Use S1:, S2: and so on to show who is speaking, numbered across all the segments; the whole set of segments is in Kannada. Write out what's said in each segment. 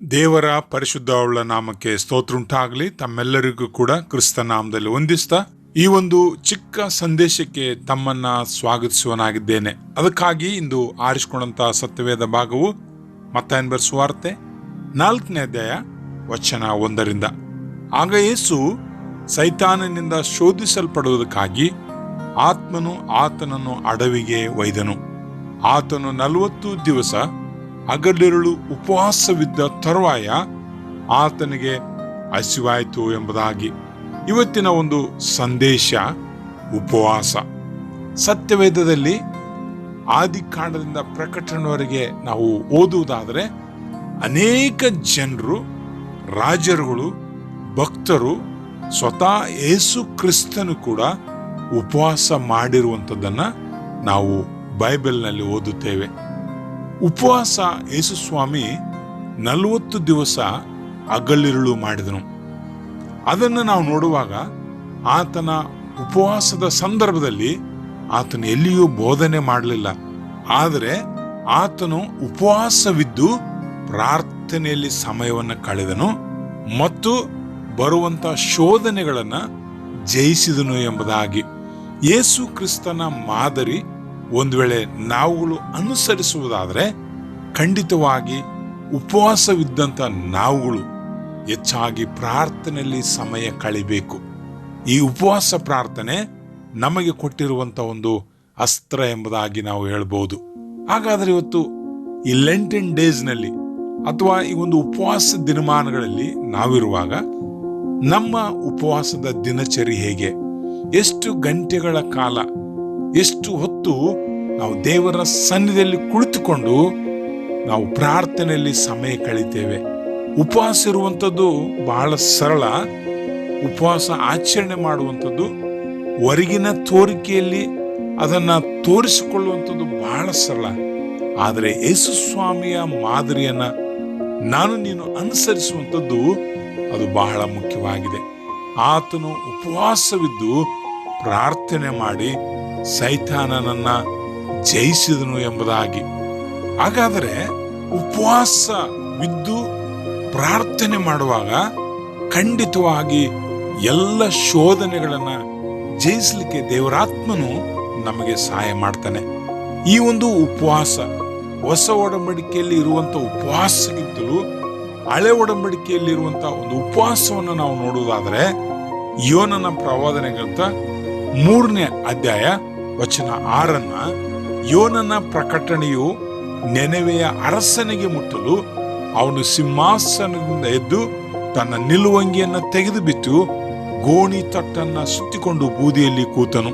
S1: ದೇವರ ಪರಿಶುದ್ಧವುಳ್ಳ ನಾಮಕ್ಕೆ ಸ್ತೋತ್ರ ಉಂಟಾಗಲಿ. ತಮ್ಮೆಲ್ಲರಿಗೂ ಕೂಡ ಕ್ರಿಸ್ತ ನಾಮದಲ್ಲಿ ವಂದಿಸ್ತಾ ಈ ಒಂದು ಚಿಕ್ಕ ಸಂದೇಶಕ್ಕೆ ತಮ್ಮನ್ನ ಸ್ವಾಗತಿಸುವನಾಗಿದ್ದೇನೆ. ಅದಕ್ಕಾಗಿ ಇಂದು ಆರಿಸಿಕೊಂಡಂತ ಸತ್ಯವೇದ ಭಾಗವು ಮತ್ತಾಯನ ಬರೆದ ಸುವಾರ್ತೆ 4ನೇ ಅಧ್ಯಾಯ ವಚನ 1. ಆಗ ಯೇಸು ಸೈತಾನನಿಂದ ಶೋಧಿಸಲ್ಪಡುವುದಕ್ಕಾಗಿ ಆತ್ಮನು ಆತನನ್ನು ಅಡವಿಗೆ ಒಯ್ದನು. ಆತನು 40 ದಿವಸ ಹಗಲಿರುಳು ಉಪವಾಸವಿದ್ದ ತರುವಾಯ ಆತನಿಗೆ ಹಸಿವಾಯಿತು ಎಂಬುದಾಗಿ. ಇವತ್ತಿನ ಒಂದು ಸಂದೇಶ ಉಪವಾಸ. ಸತ್ಯವೇದದಲ್ಲಿ ಆದಿಕಾಂಡದಿಂದ ಪ್ರಕಟಣೆವರೆಗೆ ನಾವು ಓದುವುದಾದರೆ ಅನೇಕ ಜನರು, ರಾಜರುಗಳು, ಭಕ್ತರು, ಸ್ವತಃ ಯೇಸು ಕ್ರಿಸ್ತನು ಕೂಡ ಉಪವಾಸ ಮಾಡಿರುವಂಥದ್ದನ್ನ ನಾವು ಬೈಬಲ್ನಲ್ಲಿ ಓದುತ್ತೇವೆ. ಉಪವಾಸ ಯೇಸು ಸ್ವಾಮಿ 40 ದಿವಸ ಹಗಲಿರುಳು ಮಾಡಿದನು. ಅದನ್ನು ನಾವು ನೋಡುವಾಗ ಆತನ ಉಪವಾಸದ ಸಂದರ್ಭದಲ್ಲಿ ಆತನು ಎಲ್ಲಿಯೂ ಬೋಧನೆ ಮಾಡಲಿಲ್ಲ. ಆದರೆ ಆತನು ಉಪವಾಸವಿದ್ದು ಪ್ರಾರ್ಥನೆಯಲ್ಲಿ ಸಮಯವನ್ನು ಕಳೆದನು ಮತ್ತು ಬರುವಂತ ಶೋಧನೆಗಳನ್ನ ಜಯಿಸಿದನು ಎಂಬುದಾಗಿ. ಯೇಸು ಕ್ರಿಸ್ತನ ಮಾದರಿ ಒಂದು ವೇಳೆ ನಾವುಗಳು ಅನುಸರಿಸುವುದಾದರೆ ಖಂಡಿತವಾಗಿ ಉಪವಾಸವಿದ್ದಂಥ ನಾವುಗಳು ಹೆಚ್ಚಾಗಿ ಪ್ರಾರ್ಥನೆಯಲ್ಲಿ ಸಮಯ ಕಳಿಬೇಕು. ಈ ಉಪವಾಸ ಪ್ರಾರ್ಥನೆ ನಮಗೆ ಕೊಟ್ಟಿರುವಂಥ ಒಂದು ಅಸ್ತ್ರ ಎಂಬುದಾಗಿ ನಾವು ಹೇಳ್ಬೋದು. ಹಾಗಾದರೆ ಇವತ್ತು ಈ ಲೆಂಟಿನ್ ಡೇಸ್ನಲ್ಲಿ ಅಥವಾ ಈ ಒಂದು ಉಪವಾಸ ದಿನಮಾನಗಳಲ್ಲಿ ನಾವಿರುವಾಗ ನಮ್ಮ ಉಪವಾಸದ ದಿನಚರಿ ಹೇಗೆ, ಎಷ್ಟು ಗಂಟೆಗಳ ಕಾಲ, ಎಷ್ಟು ಹೊತ್ತು ನಾವು ದೇವರ ಸನ್ನಿಧಿಯಲ್ಲಿ ಕುಳಿತುಕೊಂಡು ನಾವು ಪ್ರಾರ್ಥನೆಯಲ್ಲಿ ಸಮಯ ಕಳೀತೇವೆ. ಉಪವಾಸ ಇರುವಂಥದ್ದು ಬಹಳ ಸರಳ. ಉಪವಾಸ ಆಚರಣೆ ಮಾಡುವಂಥದ್ದು, ಹೊರಗಿನ ತೋರಿಕೆಯಲ್ಲಿ ಅದನ್ನ ತೋರಿಸಿಕೊಳ್ಳುವಂಥದ್ದು ಬಹಳ ಸರಳ. ಆದರೆ ಯೇಸು ಸ್ವಾಮಿಯ ಮಾದರಿಯನ್ನ ನಾನು ನೀನು ಅನುಸರಿಸುವಂಥದ್ದು ಅದು ಬಹಳ ಮುಖ್ಯವಾಗಿದೆ. ಆತನು ಉಪವಾಸವಿದ್ದು ಪ್ರಾರ್ಥನೆ ಮಾಡಿ ಸೈತಾನನನ್ನ ಜಯಿಸಿದನು ಎಂಬುದಾಗಿ. ಹಾಗಾದರೆ ಉಪವಾಸವಿದ್ದು ಪ್ರಾರ್ಥನೆ ಮಾಡುವಾಗ ಖಂಡಿತವಾಗಿ ಎಲ್ಲ ಶೋಧನೆಗಳನ್ನ ಜಯಿಸಲಿಕ್ಕೆ ದೇವರಾತ್ಮನು ನಮಗೆ ಸಹಾಯ ಮಾಡ್ತಾನೆ. ಈ ಒಂದು ಉಪವಾಸ ಹೊಸ ಒಡಂಬಡಿಕೆಯಲ್ಲಿ ಇರುವಂತ ಉಪವಾಸಕ್ಕಿಂತಲೂ ಹಳೆ ಒಡಂಬಡಿಕೆಯಲ್ಲಿ ಇರುವಂತ ಒಂದು ಉಪವಾಸವನ್ನು ನಾವು ನೋಡುವುದಾದರೆ ಯೋನನ ಪ್ರವಾದನೆಗಿಂತ 3ನೇ ಅಧ್ಯಾಯ ವಚನ 6 ಯೋನನ ಪ್ರಕಟಣೆಯು ನೆನವೆಯ ಅರಸನಿಗೆ ಮುಟ್ಟಲು ಅವನು ಸಿಂಹಾಸನದಿಂದ ಎದ್ದು ತನ್ನ ನಿಲುವಂಗಿಯನ್ನ ತೆಗೆದು ಬಿಟ್ಟು ಗೋಣಿ ತಟ್ಟನ್ನ ಸುತ್ತಿಕೊಂಡು ಬೂದಿಯಲ್ಲಿ ಕೂತನು.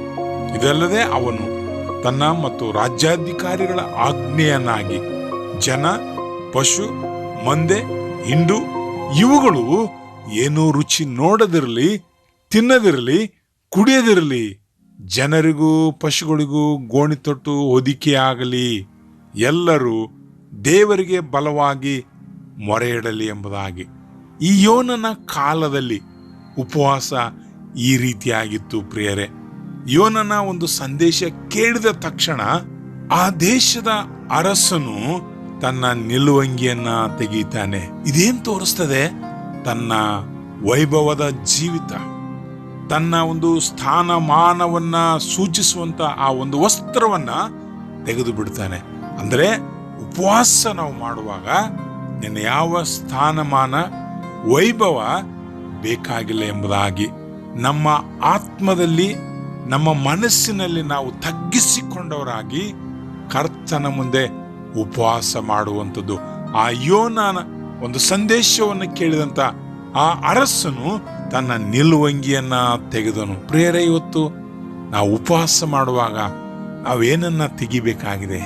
S1: ಇದಲ್ಲದೆ ಅವನು ತನ್ನ ಮತ್ತು ರಾಜ್ಯಾಧಿಕಾರಿಗಳ ಆಜ್ಞೆಯನ್ನಾಗಿ ಜನ, ಪಶು, ಮಂದೆ, ಹಿಂಡು ಇವುಗಳು ಏನೂ ರುಚಿ ನೋಡದಿರಲಿ, ತಿನ್ನದಿರಲಿ, ಕುಡಿಯದಿರಲಿ, ಜನರಿಗೂ ಪಶುಗಳಿಗೂ ಗೋಣಿ ತೊಟ್ಟು ಹೊದಿಕೆಯಾಗಲಿ, ಎಲ್ಲರೂ ದೇವರಿಗೆ ಬಲವಾಗಿ ಮೊರೆ ಇಡಲಿ ಎಂಬುದಾಗಿ. ಈ ಯೋನನ ಕಾಲದಲ್ಲಿ ಉಪವಾಸ ಈ ರೀತಿಯಾಗಿತ್ತು ಪ್ರಿಯರೇ. ಯೋನನ ಒಂದು ಸಂದೇಶ ಕೇಳಿದ ತಕ್ಷಣ ಆ ದೇಶದ ಅರಸನು ತನ್ನ ನಿಲುವಂಗಿಯನ್ನ ತೆಗೀತಾನೆ. ಇದೇನ್ ತೋರಿಸ್ತದೆ? ತನ್ನ ವೈಭವದ ಜೀವಿತ, ತನ್ನ ಒಂದು ಸ್ಥಾನಮಾನವನ್ನ ಸೂಚಿಸುವಂತ ಆ ಒಂದು ವಸ್ತ್ರವನ್ನ ತೆಗೆದು ಬಿಡ್ತಾನೆ. ಅಂದ್ರೆ ಉಪವಾಸ ನಾವು ಮಾಡುವಾಗ ನಿನ್ನ ಯಾವ ಸ್ಥಾನಮಾನ, ವೈಭವ ಬೇಕಾಗಿಲ್ಲ ಎಂಬುದಾಗಿ ನಮ್ಮ ಆತ್ಮದಲ್ಲಿ, ನಮ್ಮ ಮನಸ್ಸಿನಲ್ಲಿ ನಾವು ತಗ್ಗಿಸಿಕೊಂಡವರಾಗಿ ಕರ್ತನ ಮುಂದೆ ಉಪವಾಸ ಮಾಡುವಂಥದ್ದು. ಆ ಯೋನನ ಒಂದು ಸಂದೇಶವನ್ನು ಕೇಳಿದಂತ ಆ ಅರಸನು ತನ್ನ ನಿಲುವಂಗಿಯನ್ನ ತೆಗೆದನು. ಪ್ರಿಯರೇ, ಇವತ್ತು ನಾವು ಉಪವಾಸ ಮಾಡುವಾಗ ನಾವೇನನ್ನ ತೆಗಿಬೇಕಾಗಿದೆ?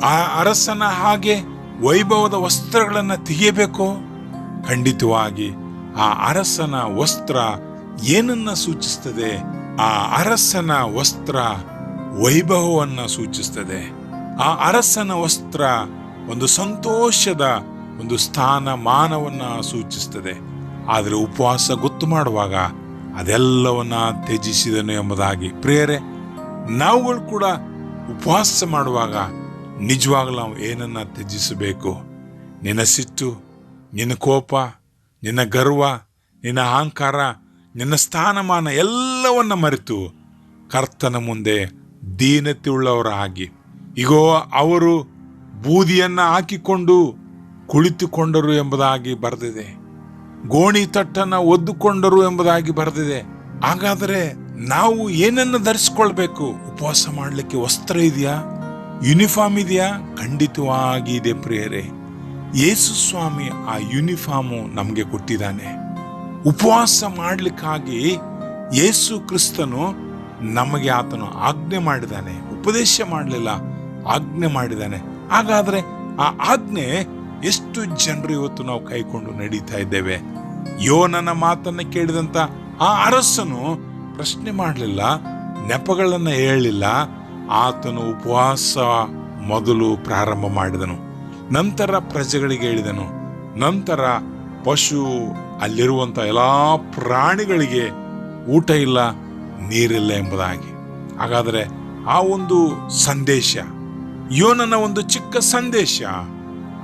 S1: ಆ ಅರಸನ ಹಾಗೆ ವೈಭವದ ವಸ್ತ್ರಗಳನ್ನ ತೆಗೆಯಬೇಕು? ಖಂಡಿತವಾಗಿ ಆ ಅರಸನ ವಸ್ತ್ರ ಏನನ್ನ ಸೂಚಿಸ್ತದೆ? ಆ ಅರಸನ ವಸ್ತ್ರ ವೈಭವವನ್ನ ಸೂಚಿಸ್ತದೆ. ಆ ಅರಸನ ವಸ್ತ್ರ ಒಂದು ಸಂತೋಷದ ಒಂದು ಸ್ಥಾನಮಾನವನ್ನ ಸೂಚಿಸ್ತದೆ. ಆದರೆ ಉಪವಾಸ ಗೊತ್ತು ಮಾಡುವಾಗ ಅದೆಲ್ಲವನ್ನ ತ್ಯಜಿಸಿದನು ಎಂಬುದಾಗಿ. ಪ್ರಿಯರೇ, ನಾವುಗಳು ಕೂಡ ಉಪವಾಸ ಮಾಡುವಾಗ ನಿಜವಾಗ್ಲೂ ನಾವು ಏನನ್ನ ತ್ಯಜಿಸಬೇಕು? ನಿನ್ನ ಸಿಟ್ಟು, ನಿನ್ನ ಕೋಪ, ನಿನ್ನ ಗರ್ವ, ನಿನ್ನ ಅಹಂಕಾರ, ನಿನ್ನ ಸ್ಥಾನಮಾನ ಎಲ್ಲವನ್ನ ಮರೆತು ಕರ್ತನ ಮುಂದೆ ದೀನತೆ ಉಳ್ಳವರಾಗಿ, ಇಗೋ ಅವರು ಬೂದಿಯನ್ನ ಹಾಕಿಕೊಂಡು ಕುಳಿತುಕೊಂಡರು ಎಂಬುದಾಗಿ ಬರೆದಿದೆ. ಗೋಣಿ ತಟ್ಟನ್ನ ಒದ್ದುಕೊಂಡರು ಎಂಬುದಾಗಿ ಬರೆದಿದೆ. ಹಾಗಾದರೆ ನಾವು ಏನನ್ನು ಧರಿಸ್ಕೊಳ್ಬೇಕು? ಉಪವಾಸ ಮಾಡಲಿಕ್ಕೆ ವಸ್ತ್ರ ಇದೆಯಾ? ಯೂನಿಫಾರ್ಮ್ ಇದೆಯಾ? ಖಂಡಿತವಾಗಿ ಇದೆ ಪ್ರಿಯರೇ. ಯೇಸು ಸ್ವಾಮಿ ಆ ಯೂನಿಫಾರ್ಮು ನಮಗೆ ಕೊಟ್ಟಿದ್ದಾನೆ. ಉಪವಾಸ ಮಾಡಲಿಕ್ಕಾಗಿ ಯೇಸು ಕ್ರಿಸ್ತನು ನಮಗೆ ಆತನು ಆಜ್ಞೆ ಮಾಡಿದ್ದಾನೆ. ಉಪದೇಶ ಮಾಡಲಿಲ್ಲ, ಆಜ್ಞೆ ಮಾಡಿದ್ದಾನೆ. ಹಾಗಾದ್ರೆ ಆ ಆಜ್ಞೆ ಎಷ್ಟು ಜನರು ಇವತ್ತು ನಾವು ಕೈಕೊಂಡು ನಡೀತಾ ಇದ್ದೇವೆ? ಯೋನನ ಮಾತನ್ನ ಕೇಳಿದಂತ ಆ ಅರಸನು ಪ್ರಶ್ನೆ ಮಾಡಲಿಲ್ಲ, ನೆಪಗಳನ್ನ ಹೇಳಲಿಲ್ಲ. ಆತನು ಉಪವಾಸ ಮೊದಲು ಪ್ರಾರಂಭ ಮಾಡಿದನು, ನಂತರ ಪ್ರಜೆಗಳಿಗೆ ಹೇಳಿದನು, ನಂತರ ಪಶು ಅಲ್ಲಿರುವಂತ ಎಲ್ಲಾ ಪ್ರಾಣಿಗಳಿಗೆ ಊಟ ಇಲ್ಲ, ನೀರಿಲ್ಲ ಎಂಬುದಾಗಿ. ಹಾಗಾದರೆ ಆ ಒಂದು ಸಂದೇಶ, ಯೋನನ ಒಂದು ಚಿಕ್ಕ ಸಂದೇಶ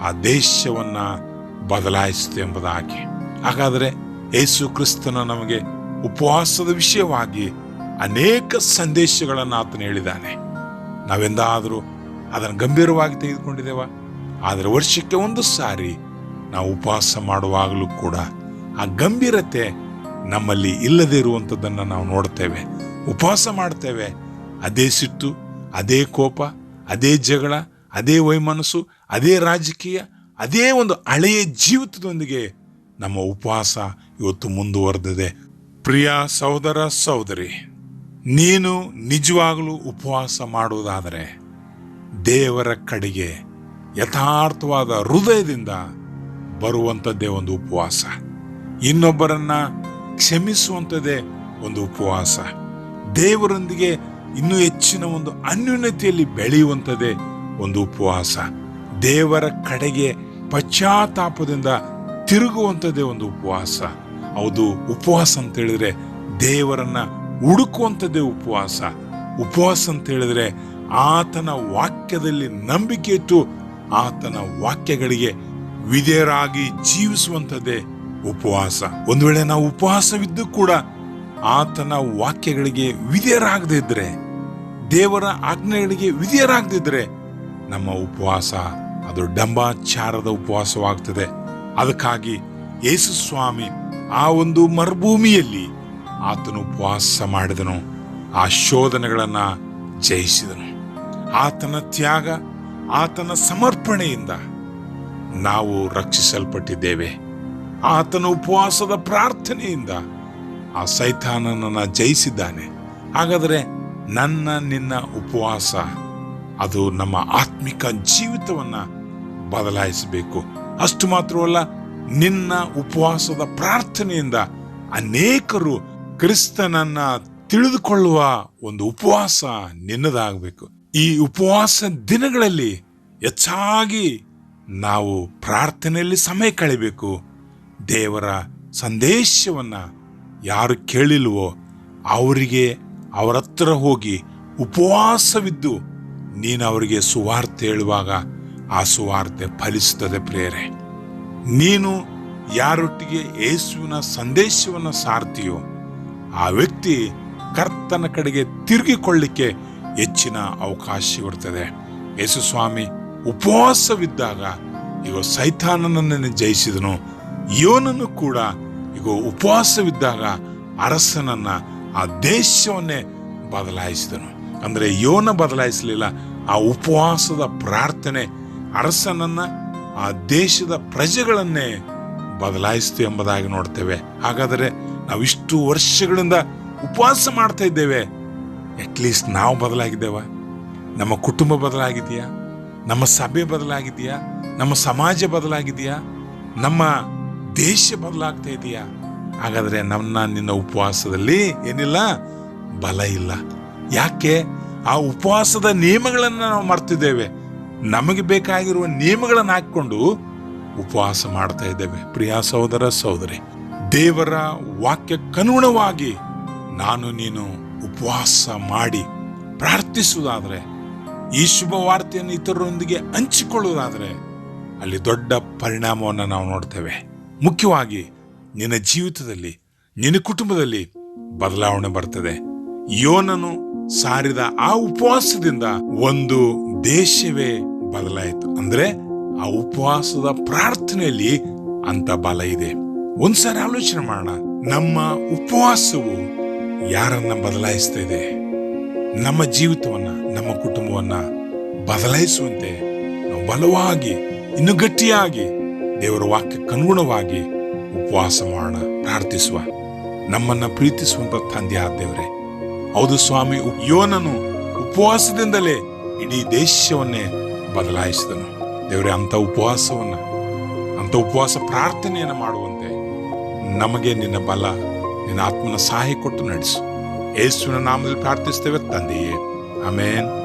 S1: ಆ ದೇಶವನ್ನ ಬದಲಾಯಿಸಿತು ಎಂಬುದಾಗಿ. ಹಾಗಾದರೆ ಯೇಸು ಕ್ರಿಸ್ತನು ನಮಗೆ ಉಪವಾಸದ ವಿಷಯವಾಗಿ ಅನೇಕ ಸಂದೇಶಗಳನ್ನು ಆತನು ಹೇಳಿದ್ದಾನೆ. ನಾವೆಂದಾದರೂ ಅದನ್ನು ಗಂಭೀರವಾಗಿ ತೆಗೆದುಕೊಂಡಿದ್ದೇವ? ಆದರೆ ವರ್ಷಕ್ಕೆ ಒಂದು ಸಾರಿ ನಾವು ಉಪವಾಸ ಮಾಡುವಾಗಲೂ ಕೂಡ ಆ ಗಂಭೀರತೆ ನಮ್ಮಲ್ಲಿ ಇಲ್ಲದೆ ಇರುವಂಥದ್ದನ್ನು ನಾವು ನೋಡ್ತೇವೆ. ಉಪವಾಸ ಮಾಡ್ತೇವೆ, ಅದೇ ಸಿಟ್ಟು, ಅದೇ ಕೋಪ, ಅದೇ ಜಗಳ, ಅದೇ ವೈಮನಸ್ಸು, ಅದೇ ರಾಜಕೀಯ, ಅದೇ ಒಂದು ಹಳೆಯ ಜೀವಿತದೊಂದಿಗೆ ನಮ್ಮ ಉಪವಾಸ ಇವತ್ತು ಮುಂದುವರೆದಿದೆ. ಪ್ರಿಯ ಸಹೋದರ ಸಹೋದರಿ, ನೀನು ನಿಜವಾಗಲೂ ಉಪವಾಸ ಮಾಡುವುದಾದರೆ ದೇವರ ಕಡೆಗೆ ಯಥಾರ್ಥವಾದ ಹೃದಯದಿಂದ ಬರುವಂಥದ್ದೇ ಒಂದು ಉಪವಾಸ. ಇನ್ನೊಬ್ಬರನ್ನ ಕ್ಷಮಿಸುವಂಥದ್ದೇ ಒಂದು ಉಪವಾಸ. ದೇವರೊಂದಿಗೆ ಇನ್ನೂ ಹೆಚ್ಚಿನ ಒಂದು ಅನ್ಯೋನ್ಯತೆಯಲ್ಲಿ ಬೆಳೆಯುವಂಥದ್ದೇ ಒಂದು ಉಪವಾಸ. ದೇವರ ಕಡೆಗೆ ಪಶ್ಚಾತ್ತಾಪದಿಂದ ತಿರುಗುವಂಥದ್ದೇ ಒಂದು ಉಪವಾಸ. ಹೌದು, ಉಪವಾಸ ಅಂತ ಹೇಳಿದ್ರೆ ದೇವರನ್ನ ಹುಡುಕುವಂಥದ್ದೇ ಉಪವಾಸ. ಉಪವಾಸ ಅಂತ ಹೇಳಿದ್ರೆ ಆತನ ವಾಕ್ಯದಲ್ಲಿ ನಂಬಿಕೆ ಇಟ್ಟು ಆತನ ವಾಕ್ಯಗಳಿಗೆ ವಿಧೇಯರಾಗಿ ಜೀವಿಸುವಂಥದ್ದೇ ಉಪವಾಸ. ಒಂದು ವೇಳೆ ನಾವು ಉಪವಾಸವಿದ್ದು ಕೂಡ ಆತನ ವಾಕ್ಯಗಳಿಗೆ ವಿಧೇಯರಾಗದೇ ಇದ್ರೆ, ದೇವರ ಆಜ್ಞೆಗಳಿಗೆ ವಿಧೇಯರಾಗದಿದ್ರೆ, ನಮ್ಮ ಉಪವಾಸ ಅದು ಡಂಬಾಚಾರದ ಉಪವಾಸವಾಗ್ತದೆ. ಅದಕ್ಕಾಗಿ ಯೇಸು ಸ್ವಾಮಿ ಆ ಒಂದು ಮರುಭೂಮಿಯಲ್ಲಿ ಆತನು ಉಪವಾಸ ಮಾಡಿದನು, ಆ ಶೋಧನೆಗಳನ್ನ ಜಯಿಸಿದನು. ಆತನ ತ್ಯಾಗ, ಆತನ ಸಮರ್ಪಣೆಯಿಂದ ನಾವು ರಕ್ಷಿಸಲ್ಪಟ್ಟಿದ್ದೇವೆ. ಆತನ ಉಪವಾಸದ ಪ್ರಾರ್ಥನೆಯಿಂದ ಆ ಸೈತಾನನನ್ನ ಜಯಿಸಿದ್ದಾನೆ. ಹಾಗಾದರೆ ನಿನ್ನ ಉಪವಾಸ ಅದು ನಮ್ಮ ಆತ್ಮಿಕ ಜೀವಿತವನ್ನ ಬದಲಾಯಿಸಬೇಕು. ಅಷ್ಟು ಮಾತ್ರವಲ್ಲ, ನಿನ್ನ ಉಪವಾಸದ ಪ್ರಾರ್ಥನೆಯಿಂದ ಅನೇಕರು ಕ್ರಿಸ್ತನನ್ನ ತಿಳಿದುಕೊಳ್ಳುವ ಒಂದು ಉಪವಾಸ ನಿನ್ನದಾಗಬೇಕು. ಈ ಉಪವಾಸ ದಿನಗಳಲ್ಲಿ ಹೆಚ್ಚಾಗಿ ನಾವು ಪ್ರಾರ್ಥನೆಯಲ್ಲಿ ಸಮಯ ಕಳೆಯಬೇಕು. ದೇವರ ಸಂದೇಶವನ್ನ ಯಾರು ಕೇಳಿಲ್ವೋ ಅವರಿಗೆ ಅವರ ಹತ್ರ ಹೋಗಿ ಉಪವಾಸವಿದ್ದು ನೀನು ಅವರಿಗೆ ಸುವಾರ್ತೆ ಹೇಳುವಾಗ ಆ ಸುವಾರ್ತೆ ಫಲಿಸುತ್ತದೆ. ಪ್ರಿಯರೇ, ನೀನು ಯಾರೊಟ್ಟಿಗೆ ಯೇಸುವಿನ ಸಂದೇಶವನ್ನು ಸಾರ್ತೀಯೋ ಆ ವ್ಯಕ್ತಿ ಕರ್ತನ ಕಡೆಗೆ ತಿರುಗಿಕೊಳ್ಳಿಕ್ಕೆ ಹೆಚ್ಚಿನ ಅವಕಾಶ ಇರುತ್ತದೆ. ಯೇಸು ಸ್ವಾಮಿ ಉಪವಾಸವಿದ್ದಾಗ ಈಗ ಸೈತಾನನನ್ನು ಜಯಿಸಿದನು. ಯೋನನು ಕೂಡ ಈಗ ಉಪವಾಸವಿದ್ದಾಗ ಅರಸನನ್ನ, ಆ ದೇಶವನ್ನೇ ಬದಲಾಯಿಸಿದನು. ಅಂದ್ರೆ ಯೋನ ಬದಲಾಯಿಸಲಿಲ್ಲ, ಆ ಉಪವಾಸದ ಪ್ರಾರ್ಥನೆ ಅರಸನನ್ನ, ಆ ದೇಶದ ಪ್ರಜೆಗಳನ್ನೇ ಬದಲಾಯಿಸ್ತು ಎಂಬುದಾಗಿ ನೋಡ್ತೇವೆ. ಹಾಗಾದರೆ ನಾವಿಷ್ಟು ವರ್ಷಗಳಿಂದ ಉಪವಾಸ ಮಾಡ್ತಾ ಇದ್ದೇವೆ, ಅಟ್ಲೀಸ್ಟ್ ನಾವು ಬದಲಾಗಿದ್ದೇವ? ನಮ್ಮ ಕುಟುಂಬ ಬದಲಾಗಿದೆಯಾ? ನಮ್ಮ ಸಭೆ ಬದಲಾಗಿದೆಯಾ? ನಮ್ಮ ಸಮಾಜ ಬದಲಾಗಿದೆಯಾ? ನಮ್ಮ ದೇಶ ಬದಲಾಗ್ತಾ ಇದೆಯಾ? ಹಾಗಾದ್ರೆ ನಿನ್ನ ಉಪವಾಸದಲ್ಲಿ ಏನಿಲ್ಲ, ಬಲ ಇಲ್ಲ. ಯಾಕೆ? ಆ ಉಪವಾಸದ ನಿಯಮಗಳನ್ನ ನಾವು ಮರ್ತಿದ್ದೇವೆ. ನಮಗೆ ಬೇಕಾಗಿರುವ ನಿಯಮಗಳನ್ನು ಹಾಕಿಕೊಂಡು ಉಪವಾಸ ಮಾಡ್ತಾ ಇದ್ದೇವೆ. ಪ್ರಿಯ ಸಹೋದರ ಸಹೋದರಿ, ದೇವರ ವಾಕ್ಯಕ್ಕನುಗುಣವಾಗಿ ನಾನು ನೀನು ಉಪವಾಸ ಮಾಡಿ ಪ್ರಾರ್ಥಿಸುವುದಾದ್ರೆ, ಈ ಶುಭ ವಾರ್ತೆಯನ್ನು ಇತರರೊಂದಿಗೆ ಹಂಚಿಕೊಳ್ಳುವುದಾದ್ರೆ, ಅಲ್ಲಿ ದೊಡ್ಡ ಪರಿಣಾಮವನ್ನು ನಾವು ನೋಡ್ತೇವೆ. ಮುಖ್ಯವಾಗಿ ನಿನ್ನ ಜೀವಿತದಲ್ಲಿ, ನಿನ್ನ ಕುಟುಂಬದಲ್ಲಿ ಬದಲಾವಣೆ ಬರ್ತದೆ. ಯೋನನು ಸಾರಿದ ಆ ಉಪವಾಸದಿಂದ ಒಂದು ದೇಶವೇ ಬದಲಾಯಿತು. ಅಂದ್ರೆ ಆ ಉಪವಾಸದ ಪ್ರಾರ್ಥನೆಯಲ್ಲಿ ಅಂತ ಬಲ ಇದೆ. ಒಂದ್ಸಾರಿ ಆಲೋಚನೆ ಮಾಡೋಣ, ನಮ್ಮ ಉಪವಾಸವು ಯಾರನ್ನ ಬದಲಾಯಿಸ್ತಾ ಇದೆ? ನಮ್ಮ ಜೀವಿತವನ್ನ, ನಮ್ಮ ಕುಟುಂಬವನ್ನ ಬದಲಾಯಿಸುವಂತೆ ನಾವು ಬಲವಾಗಿ, ಇನ್ನು ಗಟ್ಟಿಯಾಗಿ ದೇವರ ವಾಕ್ಯಕ್ಕೆ ಅನುಗುಣವಾಗಿ ಉಪವಾಸ ಮಾಡೋಣ, ಪ್ರಾರ್ಥಿಸುವ. ನಮ್ಮನ್ನ ಪ್ರೀತಿಸುವಂತ ತಂದೆ ಆದ ದೇವರೇ, ಹೌದು ಸ್ವಾಮಿ, ಯೋನನು ಉಪವಾಸದಿಂದಲೇ ಇಡೀ ದೇಶವನ್ನೇ ಬದಲಾಯಿಸಿದನು. ದೇವರೇ, ಅಂತ ಉಪವಾಸ ಪ್ರಾರ್ಥನೆಯನ್ನು ಮಾಡುವಂತೆ ನಮಗೆ ನಿನ್ನ ಬಲ, ನಿನ್ನ ಆತ್ಮನ ಸಹಾಯ ಕೊಟ್ಟು ನಡೆಸು. ಯೇಸುವಿನ ನಾಮದಲ್ಲಿ ಪ್ರಾರ್ಥಿಸ್ತೇವೆ ತಂದೆಯೇ, ಆಮೇನ್.